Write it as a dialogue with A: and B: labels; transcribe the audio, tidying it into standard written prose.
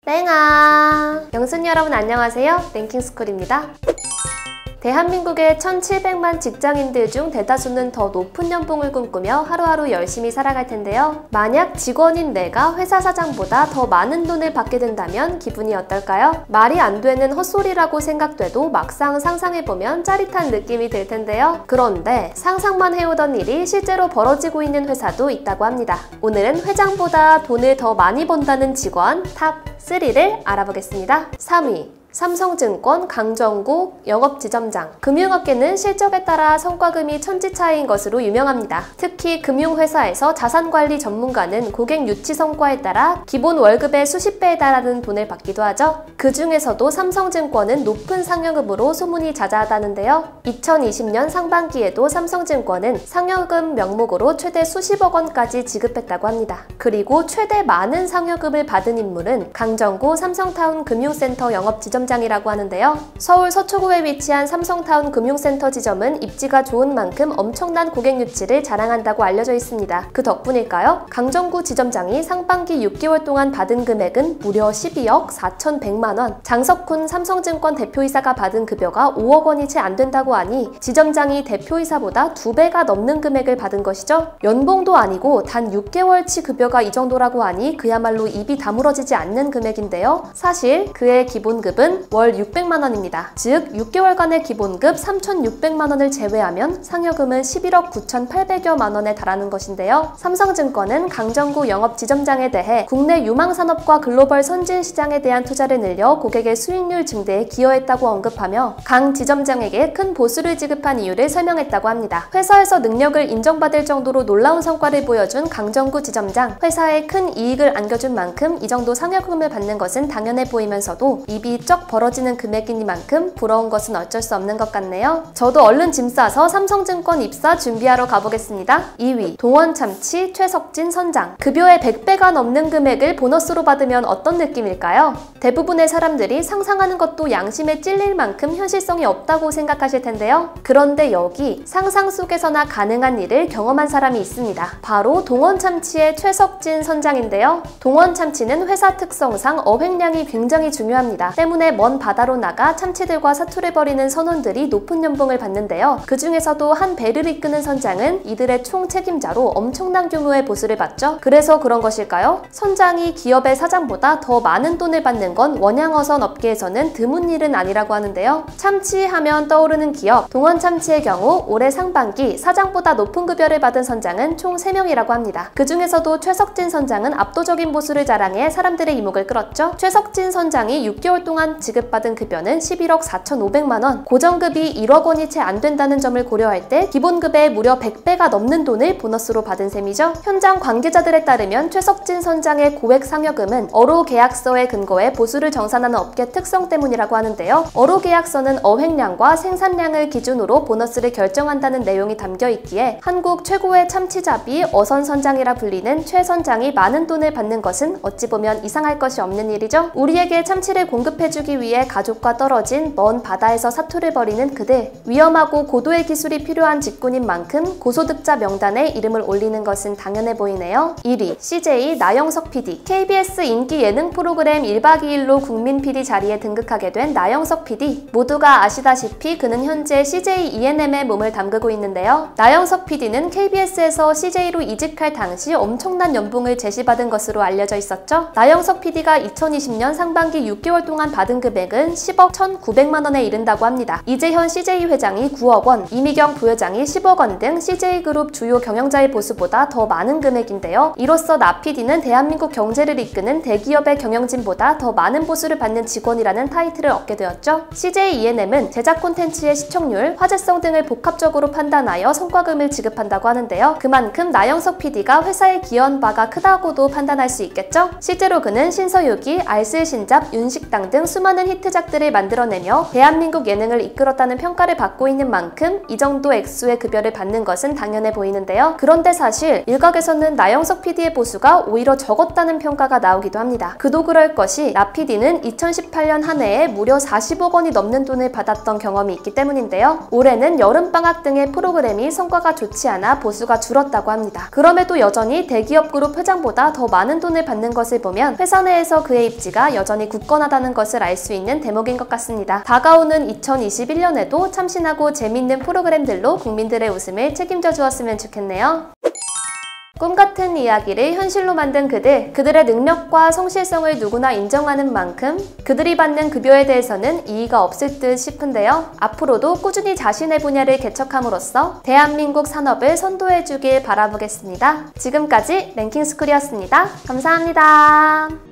A: 땡아! 영순이 여러분 안녕하세요. 랭킹스쿨입니다. 대한민국의 1,700만 직장인들 중 대다수는 더 높은 연봉을 꿈꾸며 하루하루 열심히 살아갈 텐데요. 만약 직원인 내가 회사 사장보다 더 많은 돈을 받게 된다면 기분이 어떨까요? 말이 안 되는 헛소리라고 생각돼도 막상 상상해보면 짜릿한 느낌이 들 텐데요. 그런데 상상만 해오던 일이 실제로 벌어지고 있는 회사도 있다고 합니다. 오늘은 회장보다 돈을 더 많이 번다는 직원 탑 3를 알아보겠습니다. 3위. 삼성증권 강정구 영업지점장. 금융업계는 실적에 따라 성과금이 천지차이인 것으로 유명합니다. 특히 금융회사에서 자산관리 전문가는 고객 유치 성과에 따라 기본 월급의 수십 배에 달하는 돈을 받기도 하죠. 그 중에서도 삼성증권은 높은 상여금으로 소문이 자자하다는데요. 2020년 상반기에도 삼성증권은 상여금 명목으로 최대 수십억 원까지 지급했다고 합니다. 그리고 최대 많은 상여금을 받은 인물은 강정구 삼성타운 금융센터 영업지점장 이라고 하는데요. 서울 서초구에 위치한 삼성타운 금융센터 지점은 입지가 좋은 만큼 엄청난 고객 유치를 자랑한다고 알려져 있습니다. 그 덕분일까요? 강정구 지점장이 상반기 6개월 동안 받은 금액은 무려 12억 4,100만 원. 장석훈 삼성증권 대표이사가 받은 급여가 5억 원이 채 안 된다고 하니 지점장이 대표이사보다 2배가 넘는 금액을 받은 것이죠. 연봉도 아니고 단 6개월치 급여가 이 정도라고 하니 그야말로 입이 다물어지지 않는 금액인데요. 사실 그의 기본급은 월 600만 원입니다. 즉 6개월간의 기본급 3,600만 원을 제외하면 상여금은 11억 9,800여만 원에 달하는 것인데요. 삼성증권은 강정구 영업지점장에 대해 국내 유망산업과 글로벌 선진시장에 대한 투자를 늘려 고객의 수익률 증대에 기여했다고 언급하며 강 지점장에게 큰 보수를 지급한 이유를 설명했다고 합니다. 회사에서 능력을 인정받을 정도로 놀라운 성과를 보여준 강정구 지점장. 회사에 큰 이익을 안겨준 만큼 이 정도 상여금을 받는 것은 당연해 보이면서도 입이 쩍 벌어지는 금액이니만큼 부러운 것은 어쩔 수 없는 것 같네요. 저도 얼른 짐 싸서 삼성증권 입사 준비하러 가보겠습니다. 2위. 동원참치 최석진 선장. 급여의 100배가 넘는 금액을 보너스로 받으면 어떤 느낌일까요? 대부분의 사람들이 상상하는 것도 양심에 찔릴 만큼 현실성이 없다고 생각하실 텐데요. 그런데 여기 상상 속에서나 가능한 일을 경험한 사람이 있습니다. 바로 동원참치의 최석진 선장인데요. 동원참치는 회사 특성상 어획량이 굉장히 중요합니다. 때문에 먼 바다로 나가 참치들과 사투를 벌이는 선원들이 높은 연봉을 받는데요. 그 중에서도 한 배를 이끄는 선장은 이들의 총 책임자로 엄청난 규모의 보수를 받죠. 그래서 그런 것일까요? 선장이 기업의 사장보다 더 많은 돈을 받는 건 원양어선 업계에서는 드문 일은 아니라고 하는데요. 참치하면 떠오르는 기업, 동원참치의 경우 올해 상반기 사장보다 높은 급여를 받은 선장은 총 3명이라고 합니다. 그 중에서도 최석진 선장은 압도적인 보수를 자랑해 사람들의 이목을 끌었죠. 최석진 선장이 6개월 동안 지급받은 급여는 11억 4,500만 원, 고정급이 1억 원이 채 안 된다는 점을 고려할 때 기본급의 무려 100배가 넘는 돈을 보너스로 받은 셈이죠. 현장 관계자들에 따르면 최석진 선장의 고액 상여금은 어로계약서에 근거해 보수를 정산하는 업계 특성 때문이라고 하는데요. 어로계약서는 어획량과 생산량을 기준으로 보너스를 결정한다는 내용이 담겨 있기에 한국 최고의 참치잡이 어선 선장이라 불리는 최 선장이 많은 돈을 받는 것은 어찌 보면 이상할 것이 없는 일이죠. 우리에게 참치를 공급해주기 위해 가족과 떨어진 먼 바다에서 사투를 벌이는 그들. 위험하고 고도의 기술이 필요한 직군인 만큼 고소득자 명단에 이름을 올리는 것은 당연해 보이네요. 1위. CJ 나영석 PD. KBS 인기 예능 프로그램 1박 2일로 국민 PD 자리에 등극하게 된 나영석 PD. 모두가 아시다시피 그는 현재 CJ ENM에 몸을 담그고 있는데요. 나영석 PD는 KBS에서 CJ로 이직할 당시 엄청난 연봉을 제시받은 것으로 알려져 있었죠. 나영석 PD가 2020년 상반기 6개월 동안 받은 금액은 10억 1,900만 원에 이른다고 합니다. 이재현 CJ 회장이 9억 원, 이미경 부회장이 10억 원 등 CJ그룹 주요 경영자의 보수보다 더 많은 금액인데요. 이로써 나 PD는 대한민국 경제를 이끄는 대기업의 경영진보다 더 많은 보수를 받는 직원이라는 타이틀을 얻게 되었죠. CJ ENM은 제작 콘텐츠의 시청률, 화제성 등을 복합적으로 판단하여 성과금을 지급한다고 하는데요. 그만큼 나영석 PD가 회사에 기여한 바가 크다고도 판단할 수 있겠죠. 실제로 그는 신서유기, 알쓸신잡, 윤식당 등 수많은 수많은 히트작들을 만들어내며 대한민국 예능을 이끌었다는 평가를 받고 있는 만큼 이 정도 액수의 급여를 받는 것은 당연해 보이는데요. 그런데 사실 일각에서는 나영석 PD의 보수가 오히려 적었다는 평가가 나오기도 합니다. 그도 그럴 것이 나 PD는 2018년 한 해에 무려 40억 원이 넘는 돈을 받았던 경험이 있기 때문인데요. 올해는 여름방학 등의 프로그램이 성과가 좋지 않아 보수가 줄었다고 합니다. 그럼에도 여전히 대기업 그룹 회장보다 더 많은 돈을 받는 것을 보면 회사 내에서 그의 입지가 여전히 굳건하다는 것을 알 수 있는 대목인 것 같습니다. 다가오는 2021년에도 참신하고 재밌는 프로그램들로 국민들의 웃음을 책임져 주었으면 좋겠네요. 꿈같은 이야기를 현실로 만든 그들의 능력과 성실성을 누구나 인정하는 만큼 그들이 받는 급여에 대해서는 이의가 없을 듯 싶은데요. 앞으로도 꾸준히 자신의 분야를 개척함으로써 대한민국 산업을 선도해주길 바라보겠습니다. 지금까지 랭킹스쿨이었습니다. 감사합니다.